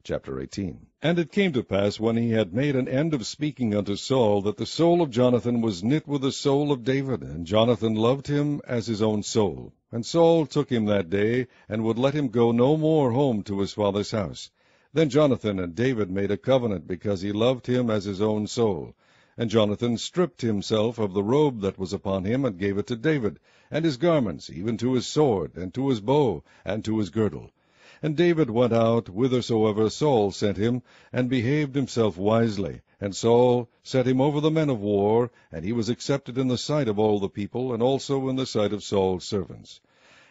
Chapter 18. And it came to pass, when he had made an end of speaking unto Saul, that the soul of Jonathan was knit with the soul of David, and Jonathan loved him as his own soul. And Saul took him that day, and would let him go no more home to his father's house. Then Jonathan and David made a covenant, because he loved him as his own soul. And Jonathan stripped himself of the robe that was upon him, and gave it to David, and his garments, even to his sword, and to his bow, and to his girdle. And David went out whithersoever Saul sent him, and behaved himself wisely. And Saul set him over the men of war, and he was accepted in the sight of all the people, and also in the sight of Saul's servants.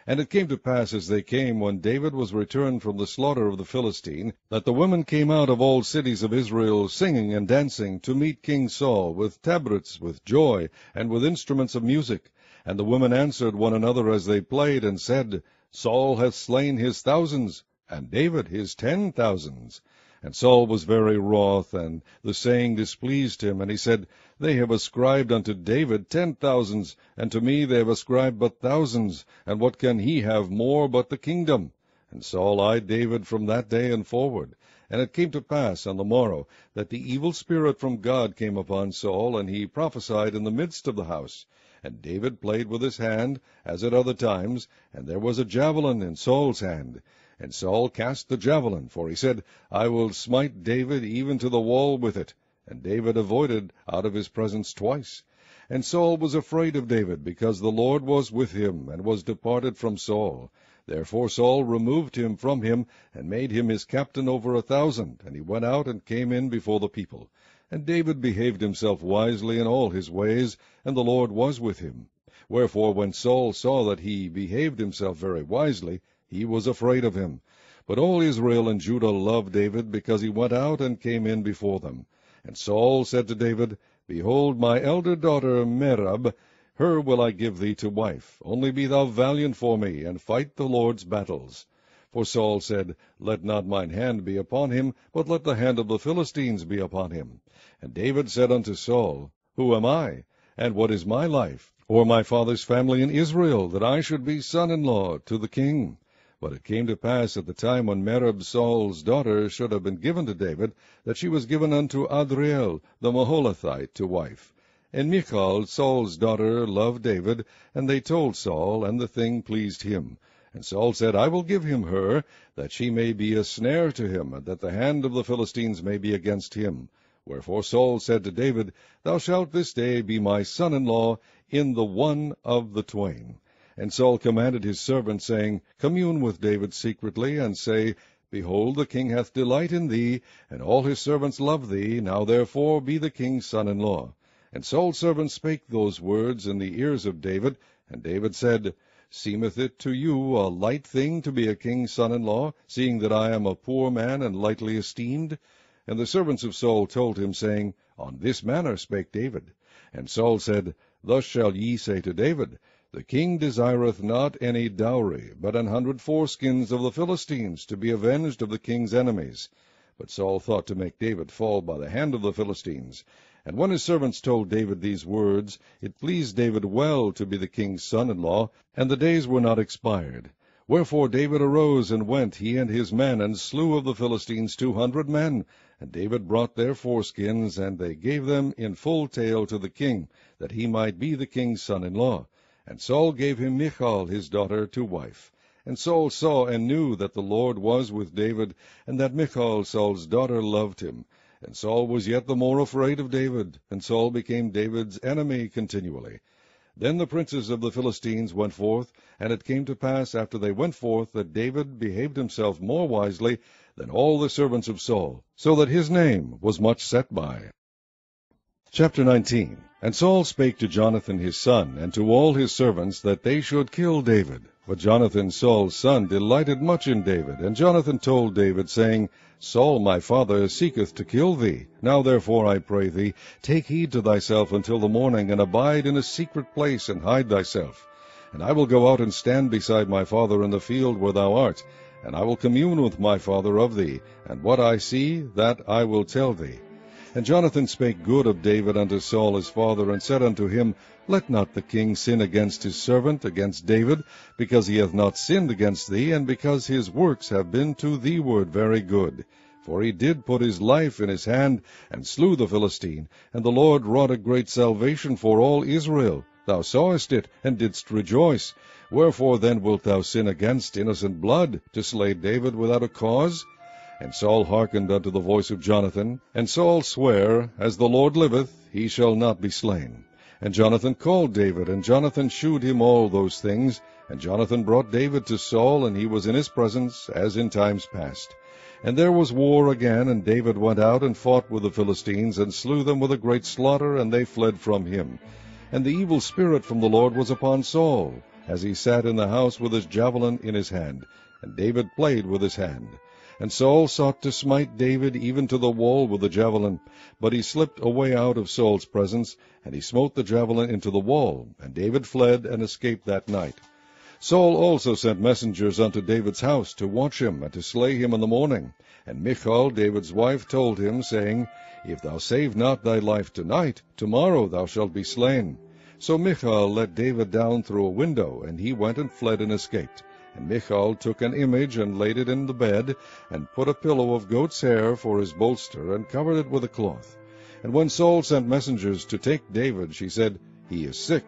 And it came to pass, as they came, when David was returned from the slaughter of the Philistine, that the women came out of all cities of Israel, singing and dancing, to meet King Saul, with tabrets, with joy, and with instruments of music. And the women answered one another as they played, and said, Saul hath slain his thousands, and David his 10,000s. And Saul was very wroth, and the saying displeased him. And he said, They have ascribed unto David 10,000s, and to me they have ascribed but thousands. And what can he have more but the kingdom? And Saul eyed David from that day and forward. And it came to pass on the morrow, that the evil spirit from God came upon Saul, and he prophesied in the midst of the house. And David played with his hand, as at other times, and there was a javelin in Saul's hand. And Saul cast the javelin, for he said, I will smite David even to the wall with it. And David avoided out of his presence twice. And Saul was afraid of David, because the Lord was with him, and was departed from Saul. Therefore Saul removed him from him, and made him his captain over 1,000. And he went out and came in before the people. And David behaved himself wisely in all his ways, and the Lord was with him. Wherefore when Saul saw that he behaved himself very wisely, he was afraid of him. But all Israel and Judah loved David, because he went out and came in before them. And Saul said to David, Behold, my elder daughter Merab, her will I give thee to wife. Only be thou valiant for me, and fight the Lord's battles. For Saul said, Let not mine hand be upon him, but let the hand of the Philistines be upon him. And David said unto Saul, Who am I, and what is my life, or my father's family in Israel, that I should be son-in-law to the king? But it came to pass at the time when Merab Saul's daughter should have been given to David, that she was given unto Adriel the Maholathite to wife. And Michal, Saul's daughter, loved David, and they told Saul, and the thing pleased him. And Saul said, I will give him her, that she may be a snare to him, and that the hand of the Philistines may be against him. Wherefore Saul said to David, Thou shalt this day be my son-in-law in the one of the twain. And Saul commanded his servants, saying, Commune with David secretly, and say, Behold, the king hath delight in thee, and all his servants love thee. Now therefore be the king's son-in-law. And Saul's servants spake those words in the ears of David. And David said, Seemeth it to you a light thing to be a king's son-in-law, seeing that I am a poor man and lightly esteemed? And the servants of Saul told him, saying, On this manner spake David. And Saul said, Thus shall ye say to David, The king desireth not any dowry, but 100 foreskins of the Philistines, to be avenged of the king's enemies. But Saul thought to make David fall by the hand of the Philistines. And when his servants told David these words, it pleased David well to be the king's son-in-law, and the days were not expired. Wherefore David arose and went, he and his men, and slew of the Philistines 200 men. And David brought their foreskins, and they gave them in full tale to the king, that he might be the king's son-in-law. And Saul gave him Michal his daughter to wife. And Saul saw and knew that the Lord was with David, and that Michal Saul's daughter loved him. And Saul was yet the more afraid of David, and Saul became David's enemy continually. Then the princes of the Philistines went forth, and it came to pass after they went forth that David behaved himself more wisely than all the servants of Saul, so that his name was much set by. Chapter 19. And Saul spake to Jonathan his son, and to all his servants, that they should kill David. But Jonathan Saul's son delighted much in David. And Jonathan told David, saying, Saul my father seeketh to kill thee. Now therefore, I pray thee, take heed to thyself until the morning, and abide in a secret place, and hide thyself. And I will go out and stand beside my father in the field where thou art, and I will commune with my father of thee, and what I see, that I will tell thee. And Jonathan spake good of David unto Saul his father, and said unto him, Let not the king sin against his servant, against David, because he hath not sinned against thee, and because his works have been to thee ward very good. For he did put his life in his hand, and slew the Philistine, and the Lord wrought a great salvation for all Israel. Thou sawest it, and didst rejoice. Wherefore then wilt thou sin against innocent blood, to slay David without a cause? And Saul hearkened unto the voice of Jonathan. And Saul sware, As the Lord liveth, he shall not be slain. And Jonathan called David, and Jonathan shewed him all those things. And Jonathan brought David to Saul, and he was in his presence, as in times past. And there was war again, and David went out and fought with the Philistines, and slew them with a great slaughter, and they fled from him. And the evil spirit from the Lord was upon Saul, as he sat in the house with his javelin in his hand. And David played with his hand. And Saul sought to smite David even to the wall with the javelin. But he slipped away out of Saul's presence, and he smote the javelin into the wall. And David fled and escaped that night. Saul also sent messengers unto David's house to watch him, and to slay him in the morning. And Michal, David's wife, told him, saying, If thou save not thy life tonight, tomorrow thou shalt be slain. So Michal let David down through a window, and he went and fled and escaped. And Michal took an image, and laid it in the bed, and put a pillow of goat's hair for his bolster, and covered it with a cloth. And when Saul sent messengers to take David, she said, He is sick.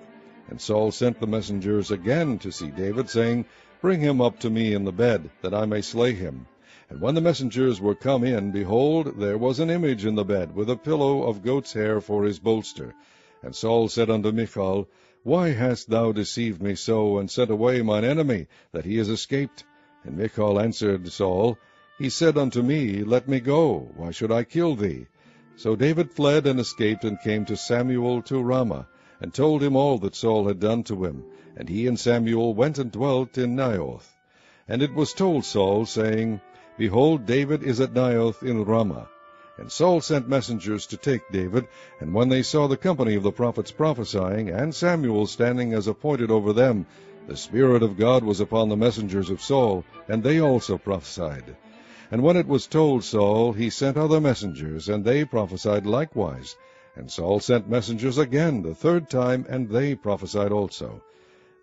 And Saul sent the messengers again to see David, saying, Bring him up to me in the bed, that I may slay him. And when the messengers were come in, behold, there was an image in the bed, with a pillow of goat's hair for his bolster. And Saul said unto Michal, Why hast thou deceived me so, and sent away mine enemy, that he is escaped? And Michal answered Saul, He said unto me, Let me go, why should I kill thee? So David fled and escaped, and came to Samuel to Ramah, and told him all that Saul had done to him. And he and Samuel went and dwelt in Naioth. And it was told Saul, saying, Behold, David is at Naioth in Ramah. And Saul sent messengers to take David, and when they saw the company of the prophets prophesying, and Samuel standing as appointed over them, the Spirit of God was upon the messengers of Saul, and they also prophesied. And when it was told Saul, he sent other messengers, and they prophesied likewise. And Saul sent messengers again the third time, and they prophesied also.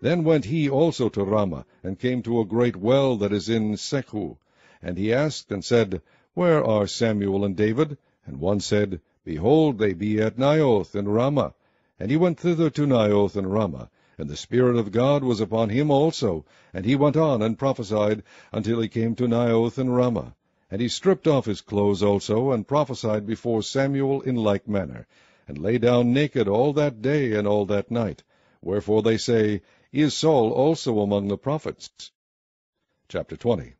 Then went he also to Ramah, and came to a great well that is in Sechu. And he asked and said, Where are Samuel and David? And one said, Behold, they be at Naioth in Ramah. And he went thither to Naioth in Ramah, and the Spirit of God was upon him also. And he went on and prophesied until he came to Naioth in Ramah. And he stripped off his clothes also, and prophesied before Samuel in like manner, and lay down naked all that day and all that night. Wherefore they say, Is Saul also among the prophets? Chapter 20.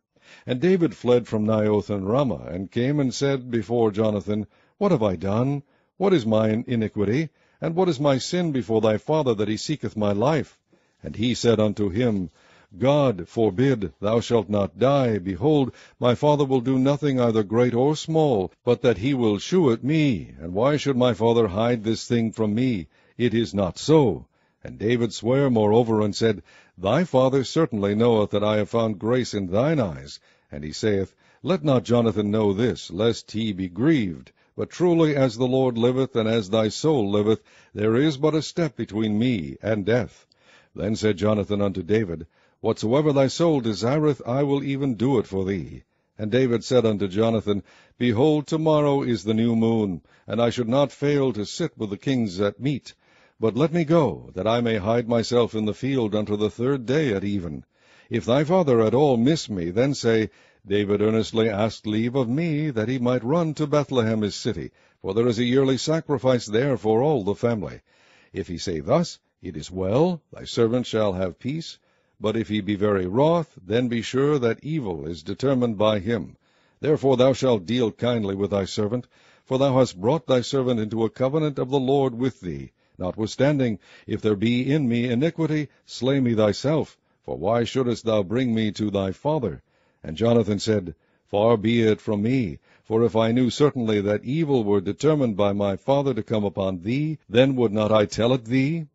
And David fled from Naioth and Ramah, and came and said before Jonathan, What have I done? What is mine iniquity? And what is my sin before thy father, that he seeketh my life? And he said unto him, God forbid, thou shalt not die. Behold, my father will do nothing either great or small, but that he will shew it me. And why should my father hide this thing from me? It is not so. And David sware moreover, and said, Thy father certainly knoweth that I have found grace in thine eyes. And he saith, Let not Jonathan know this, lest he be grieved. But truly as the Lord liveth, and as thy soul liveth, there is but a step between me and death. Then said Jonathan unto David, Whatsoever thy soul desireth, I will even do it for thee. And David said unto Jonathan, Behold, tomorrow is the new moon, and I should not fail to sit with the kings at meat. But let me go, that I may hide myself in the field unto the third day at even. If thy father at all miss me, then say, David earnestly asked leave of me, that he might run to Bethlehem his city, for there is a yearly sacrifice there for all the family. If he say thus, It is well, thy servant shall have peace. But if he be very wroth, then be sure that evil is determined by him. Therefore thou shalt deal kindly with thy servant, for thou hast brought thy servant into a covenant of the Lord with thee. Notwithstanding, if there be in me iniquity, slay me thyself, for why shouldest thou bring me to thy father? And Jonathan said, Far be it from me, for if I knew certainly that evil were determined by my father to come upon thee, then would not I tell it thee?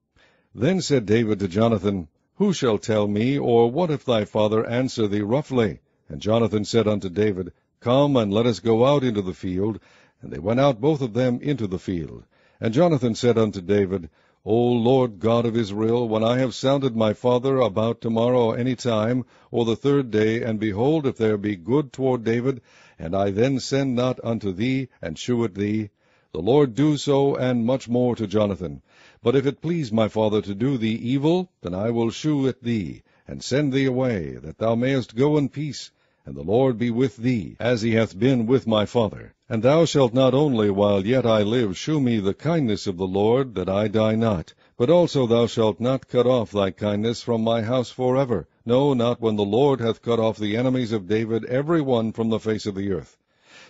Then said David to Jonathan, Who shall tell me, or what if thy father answer thee roughly? And Jonathan said unto David, Come, and let us go out into the field. And they went out both of them into the field. And Jonathan said unto David, O Lord God of Israel, when I have sounded my father about tomorrow any time, or the third day, and behold, if there be good toward David, and I then send not unto thee, and shew it thee? The Lord do so, and much more to Jonathan. But if it please my father to do thee evil, then I will shew it thee, and send thee away, that thou mayest go in peace, and the Lord be with thee, as he hath been with my father. And thou shalt not only while yet I live shew me the kindness of the Lord, that I die not, but also thou shalt not cut off thy kindness from my house forever, no, not when the Lord hath cut off the enemies of David every one from the face of the earth.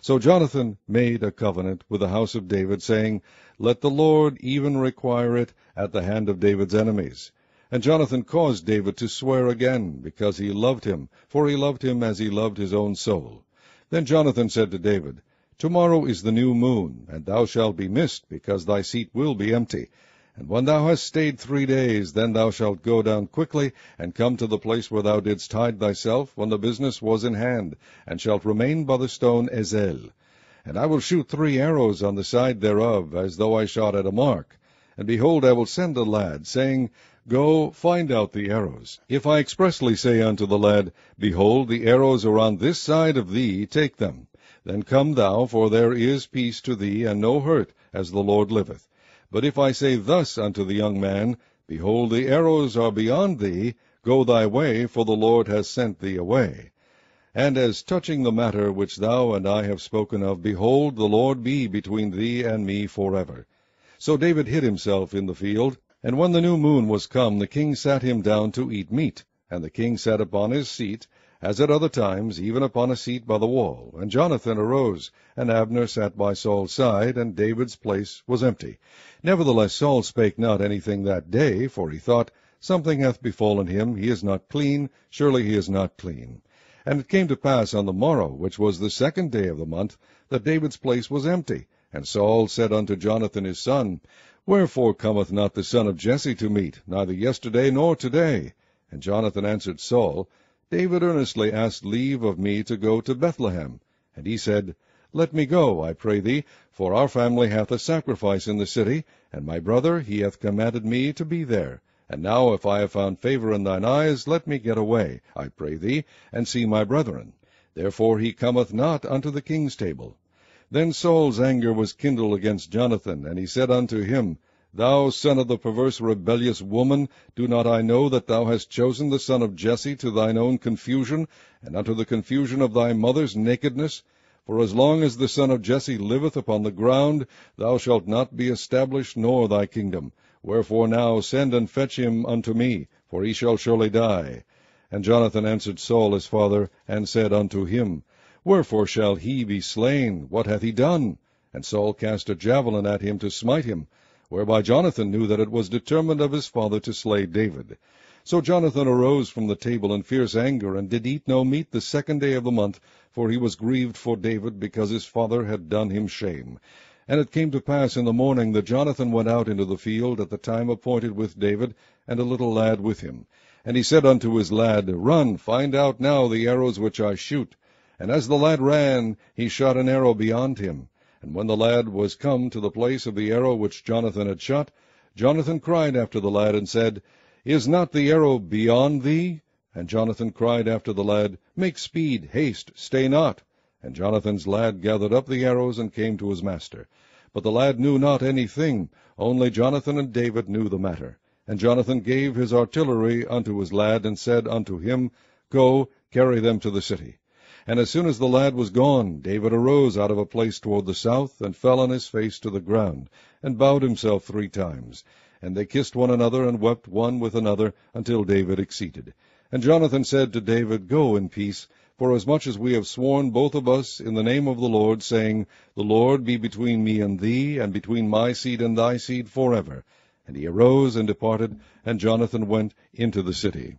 So Jonathan made a covenant with the house of David, saying, Let the Lord even require it at the hand of David's enemies. And Jonathan caused David to swear again, because he loved him, for he loved him as he loved his own soul. Then Jonathan said to David, Tomorrow is the new moon, and thou shalt be missed, because thy seat will be empty. And when thou hast stayed 3 days, then thou shalt go down quickly, and come to the place where thou didst hide thyself, when the business was in hand, and shalt remain by the stone Ezel. And I will shoot 3 arrows on the side thereof, as though I shot at a mark. And behold, I will send a lad, saying, Go, find out the arrows. If I expressly say unto the lad, Behold, the arrows are on this side of thee, take them. Then come thou, for there is peace to thee, and no hurt, as the Lord liveth. But if I say thus unto the young man, Behold, the arrows are beyond thee, go thy way, for the Lord has sent thee away. And as touching the matter which thou and I have spoken of, behold, the Lord be between thee and me forever. So David hid himself in the field. And when the new moon was come, the king sat him down to eat meat. And the king sat upon his seat, as at other times, even upon a seat by the wall. And Jonathan arose, and Abner sat by Saul's side, and David's place was empty. Nevertheless Saul spake not anything that day, for he thought, Something hath befallen him, he is not clean, surely he is not clean. And it came to pass on the morrow, which was the 2nd day of the month, that David's place was empty. And Saul said unto Jonathan his son, Wherefore cometh not the son of Jesse to meat, neither yesterday nor today? And Jonathan answered Saul, David earnestly asked leave of me to go to Bethlehem. And he said, Let me go, I pray thee, for our family hath a sacrifice in the city, and my brother, he hath commanded me to be there. And now if I have found favor in thine eyes, let me get away, I pray thee, and see my brethren. Therefore he cometh not unto the king's table. Then Saul's anger was kindled against Jonathan, and he said unto him, Thou son of the perverse rebellious woman, do not I know that thou hast chosen the son of Jesse to thine own confusion, and unto the confusion of thy mother's nakedness? For as long as the son of Jesse liveth upon the ground, thou shalt not be established, nor thy kingdom. Wherefore now send and fetch him unto me, for he shall surely die. And Jonathan answered Saul his father, and said unto him, Wherefore shall he be slain? What hath he done? And Saul cast a javelin at him to smite him, whereby Jonathan knew that it was determined of his father to slay David. So Jonathan arose from the table in fierce anger, and did eat no meat the 2nd day of the month, for he was grieved for David, because his father had done him shame. And it came to pass in the morning that Jonathan went out into the field at the time appointed with David, and a little lad with him. And he said unto his lad, Run, find out now the arrows which I shoot. And as the lad ran, he shot an arrow beyond him. And when the lad was come to the place of the arrow which Jonathan had shot, Jonathan cried after the lad, and said, Is not the arrow beyond thee? And Jonathan cried after the lad, Make speed, haste, stay not. And Jonathan's lad gathered up the arrows, and came to his master. But the lad knew not anything, only Jonathan and David knew the matter. And Jonathan gave his artillery unto his lad, and said unto him, Go, carry them to the city. And as soon as the lad was gone, David arose out of a place toward the south, and fell on his face to the ground, and bowed himself 3 times. And they kissed one another, and wept one with another, until David exceeded. And Jonathan said to David, Go in peace, forasmuch as we have sworn both of us in the name of the Lord, saying, The Lord be between me and thee, and between my seed and thy seed forever. And he arose and departed, and Jonathan went into the city.